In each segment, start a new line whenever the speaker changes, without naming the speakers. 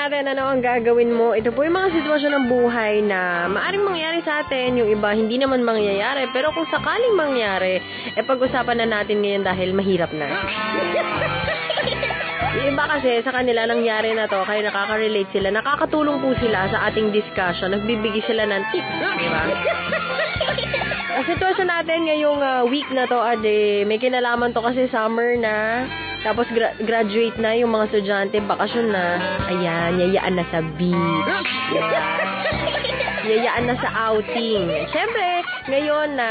natin ano ang gagawin mo. Ito po yung mga sitwasyon ng buhay na maaring mangyari sa atin. Yung iba, hindi naman mangyayari. Pero kung sakaling mangyari, pag-usapan na natin ngayon dahil mahirap na. Yung iba kasi, sa kanila nangyari na to, kaya nakaka-relate sila. Nakakatulong po sila sa ating discussion. Nagbibigay sila ng tips. Diba? Ang sitwasyon natin ngayong week na to, may kinalaman to kasi summer na. Tapos graduate na yung mga estudyante, bakasyon na. Ayan, yayaan na sa beach. Yayaan na sa outing. Siyempre, ngayon na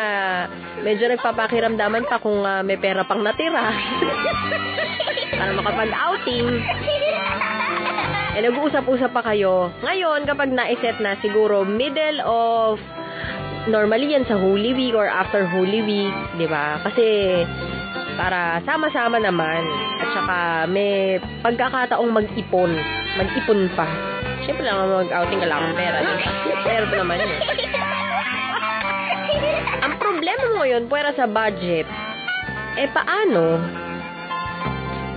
medyo nagpapakiramdaman pa kung may pera pang natira. Para makapag-outing. Nag-uusap-usap pa kayo. Ngayon, kapag na-set na siguro middle of normally yan sa Holy Week or after Holy Week, di ba? Kasi para sama-sama naman. At saka may pagkakataong mag-ipon. Mag-ipon pa. Siyempre lang mag-outing ka lang pera. Diba? Pero pa naman yun. Ang problema mo ngayon, pwera sa budget, paano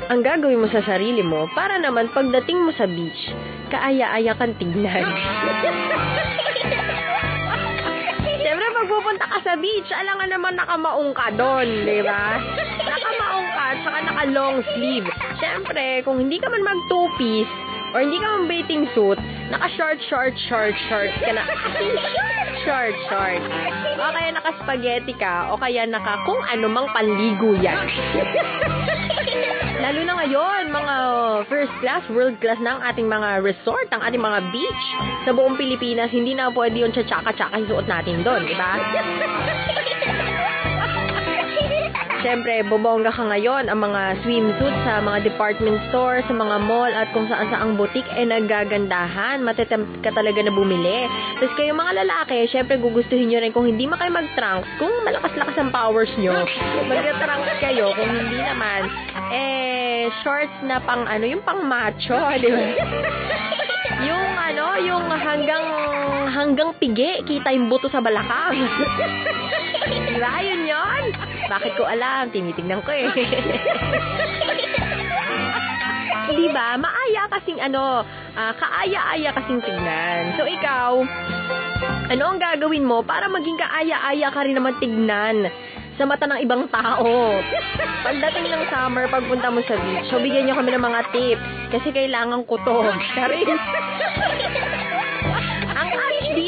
ang gagawin mo sa sarili mo para naman pagdating mo sa beach, kaaya-aya kang tignan. Pupunta ka sa beach, alangan naman nakamaong ka doon, di ba? Nakamaong ka, tsaka naka-long sleeve. Siyempre, kung hindi ka man mag-two-piece, or hindi ka man bathing suit, naka-short ka na. Short. O kaya naka-spaghetti ka, o kaya naka kung ano mang panligo yan. Lalo na ngayon, mga first class, world class na ang ating mga resort, ang ating mga beach sa buong Pilipinas. Hindi na pwede yung tsaka-tsaka yung suot natin doon, di ba? Siyempre, bobongga ka ngayon ang mga swimsuit sa mga department store, sa mga mall, at kung saan-saang boutique, nagagandahan. Matitempt ka talaga na bumili. Tapos kayo mga lalaki, siyempre gugustuhin nyo rin kung hindi kayo mag-trunks, kung malakas-lakas ang powers nyo, mag-trunks kayo. Kung hindi naman, shorts na pang yung pang macho, di ba? Yung hanggang pigi, kita yung buto sa balakang. Di ba? Yun. Bakit ko alam? Tinitingnan ko eh. Di ba? Maaya kasing kaaya-aya kasing tignan. So ikaw, ano ang gagawin mo para maging kaaya-aya ka rin naman tignan sa mata ng ibang tao? Pagdating ng summer, pagpunta mo sa beach, so bigyan niyo kami ng mga tips kasi kailangan ko to. Charis.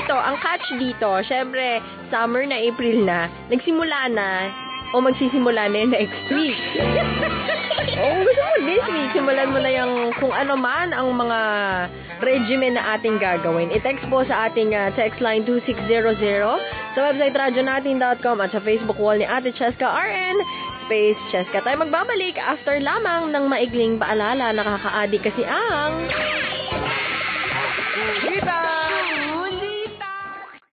Ang catch dito, syempre, summer na, April na, nagsimula na, o magsisimula na yun next week. Gusto mo this week, simulan mo na yung kung ano man ang mga regimen na ating gagawin. I-text po sa ating text line 2600, sa website radyonatin.com at sa Facebook wall ni Ate Cheska RN, space Cheska. Tayo magbabalik after lamang ng maigling paalala, nakaka-addict kasi ang... Kita!